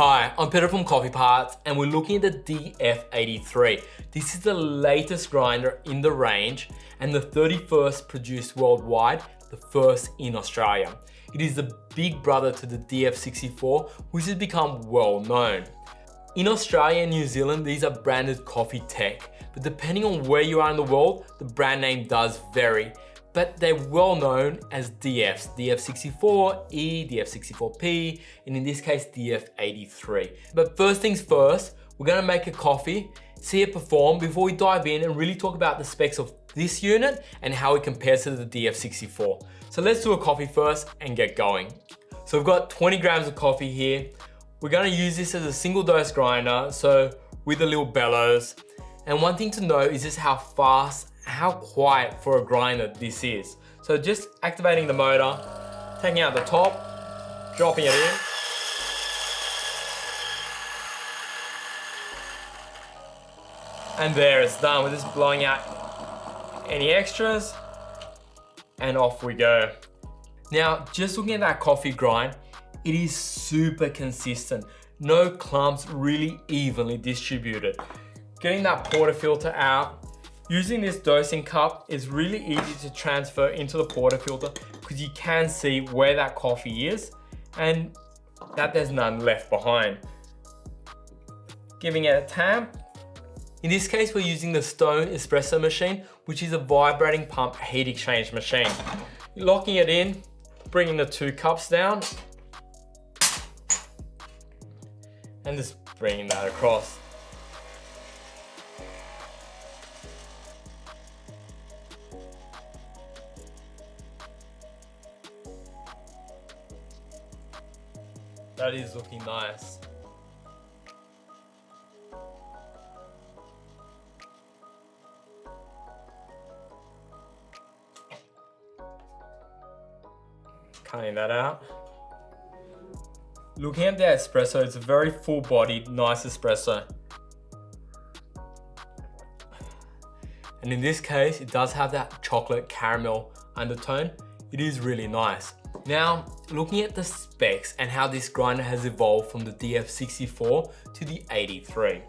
Hi, I'm Peter from Coffee Parts and we're looking at the DF83. This is the latest grinder in the range and the 31st produced worldwide, the first in Australia. It is the big brother to the DF64, which has become well known. In Australia and New Zealand, these are branded Coffee Tech, but depending on where you are in the world, the brand name does vary. But they're well known as DFs, DF64E, DF64P, and in this case, DF83. But first things first, we're gonna make a coffee, see it perform before we dive in and really talk about the specs of this unit and how it compares to the DF64. So let's do a coffee first and get going. So we've got 20 grams of coffee here. We're gonna use this as a single dose grinder, so with a little bellows. And one thing to note is just how fast, how quiet for a grinder this is. So just activating the motor, taking out the top, dropping it in. And there it's done. We're just blowing out any extras and off we go. Now, just looking at that coffee grind, it is super consistent. No clumps, really evenly distributed. Getting that portafilter out, using this dosing cup is really easy to transfer into the portafilter because you can see where that coffee is and that there's none left behind. Giving it a tamp. In this case, we're using the Stone espresso machine, which is a vibrating pump heat exchange machine. Locking it in, bringing the two cups down, and just bringing that across. That is looking nice. Cutting that out. Looking at the espresso, it's a very full-bodied, nice espresso. And in this case, it does have that chocolate caramel undertone. It is really nice. Now, looking at the specs and how this grinder has evolved from the DF64 to the 83.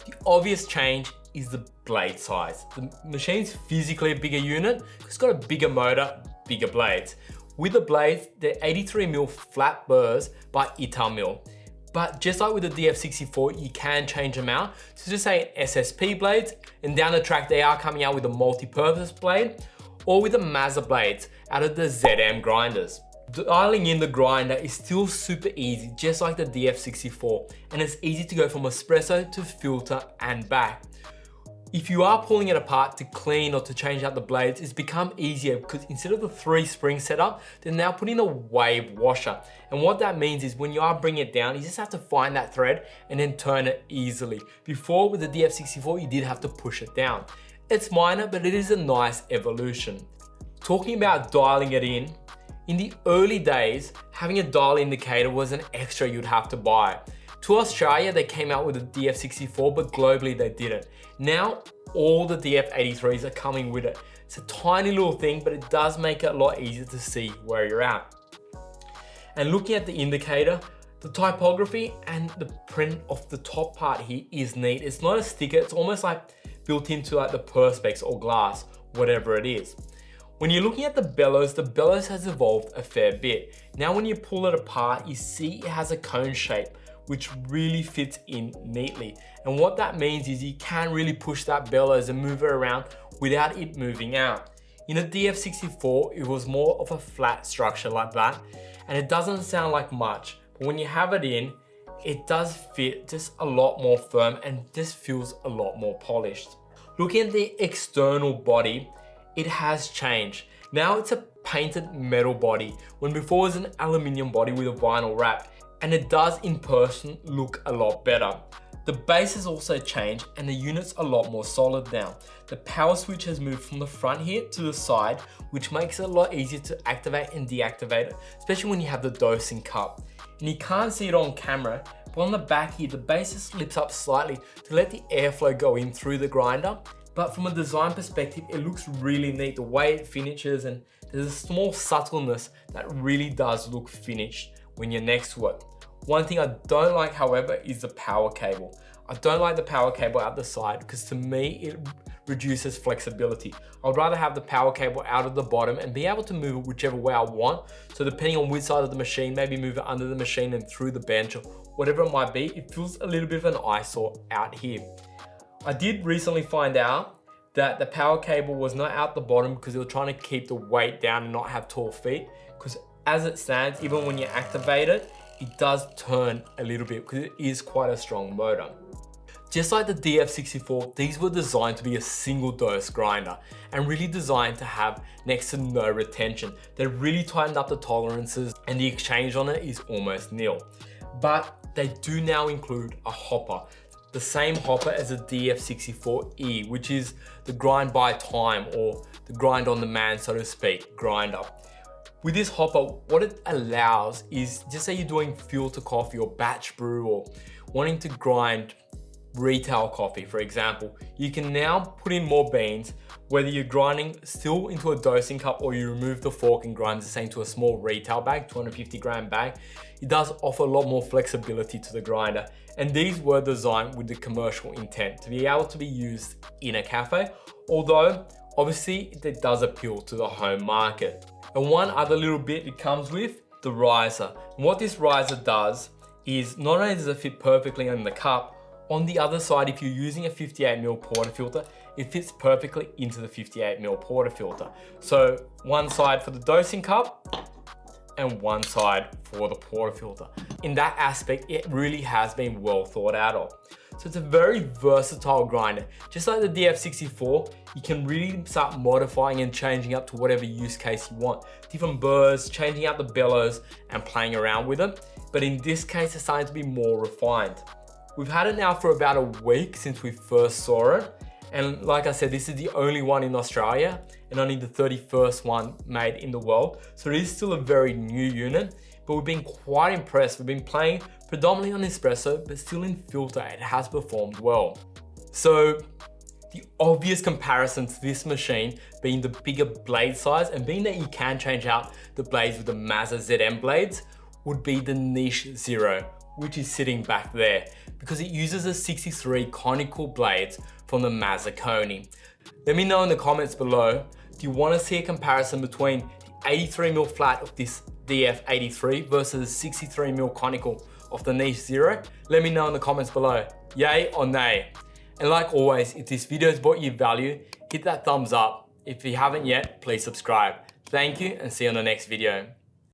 The obvious change is the blade size. The machine's physically a bigger unit, it's got a bigger motor, bigger blades. With the blades, they're 83mm flat burrs by Italmill. But just like with the DF64, you can change them out. So just say SSP blades, and down the track they are coming out with a multi-purpose blade, or with the Mazda blades out of the ZM grinders. Dialing in the grinder is still super easy, just like the DF64, and it's easy to go from espresso to filter and back. If you are pulling it apart to clean or to change out the blades, it's become easier because instead of the 3-spring setup, they're now putting a wave washer. And what that means is when you are bringing it down, you just have to find that thread and then turn it easily. Before with the DF64, you did have to push it down. It's minor, but it is a nice evolution. Talking about dialing it in the early days, having a dial indicator was an extra you'd have to buy. To Australia, they came out with a DF64, but globally they didn't. Now, all the DF83s are coming with it. It's a tiny little thing, but it does make it a lot easier to see where you're at. And looking at the indicator, the typography and the print of the top part here is neat. It's not a sticker, it's almost like built into like the perspex or glass, whatever it is. When you're looking at the bellows has evolved a fair bit. Now when you pull it apart, you see it has a cone shape, which really fits in neatly. And what that means is you can really push that bellows and move it around without it moving out. In a DF64, it was more of a flat structure like that, and it doesn't sound like much, but when you have it in, it does fit just a lot more firm and just feels a lot more polished. Looking at the external body, it has changed. Now it's a painted metal body, when before it was an aluminium body with a vinyl wrap, and it does in person look a lot better. The base has also changed and the unit's a lot more solid now. The power switch has moved from the front here to the side, which makes it a lot easier to activate and deactivate it, especially when you have the dosing cup. And you can't see it on camera, but on the back here, the base just slips up slightly to let the airflow go in through the grinder. But from a design perspective, it looks really neat, the way it finishes, and there's a small subtleness that really does look finished when you're next to it. One thing I don't like, however, is the power cable. I don't like the power cable out the side because to me, it reduces flexibility. I'd rather have the power cable out of the bottom and be able to move it whichever way I want. So depending on which side of the machine, maybe move it under the machine and through the bench or whatever it might be, it feels a little bit of an eyesore out here. I did recently find out that the power cable was not out the bottom because they were trying to keep the weight down and not have tall feet. Because as it stands, even when you activate it, it does turn a little bit because it is quite a strong motor. Just like the DF64, these were designed to be a single dose grinder and really designed to have next to no retention. They really tightened up the tolerances and the exchange on it is almost nil. But they do now include a hopper. The same hopper as the DF64E, which is the grind by time or the grind on demand, so to speak, grinder. With this hopper, what it allows is, just say you're doing filter coffee or batch brew or wanting to grind retail coffee, for example, you can now put in more beans, whether you're grinding still into a dosing cup or you remove the fork and grind the same to a small retail bag, 250 gram bag. It does offer a lot more flexibility to the grinder. And these were designed with the commercial intent to be able to be used in a cafe, although obviously it does appeal to the home market. And one other little bit it comes with, the riser. And what this riser does is not only does it fit perfectly in the cup, on the other side, if you're using a 58mm portafilter, it fits perfectly into the 58mm portafilter. So one side for the dosing cup and one side for the portafilter. In that aspect, it really has been well thought out of. So it's a very versatile grinder. Just like the DF64, you can really start modifying and changing up to whatever use case you want. Different burrs, changing out the bellows and playing around with them. But in this case, it's starting to be more refined. We've had it now for about a week since we first saw it. And like I said, this is the only one in Australia and only the 31st one made in the world. So it is still a very new unit, but we've been quite impressed. We've been playing predominantly on espresso, but still in filter, it has performed well. So the obvious comparison to this machine being the bigger blade size and being that you can change out the blades with the Mazda ZM blades would be the Niche Zero, which is sitting back there because it uses a 63 conical blades from the Mazda Coney. Let me know in the comments below, do you want to see a comparison between the 83mm flat of this DF83 versus the 63mm conical of the Niche Zero? Let me know in the comments below, yay or nay. And like always, if this video has brought you value, hit that thumbs up. If you haven't yet, please subscribe. Thank you and see you on the next video.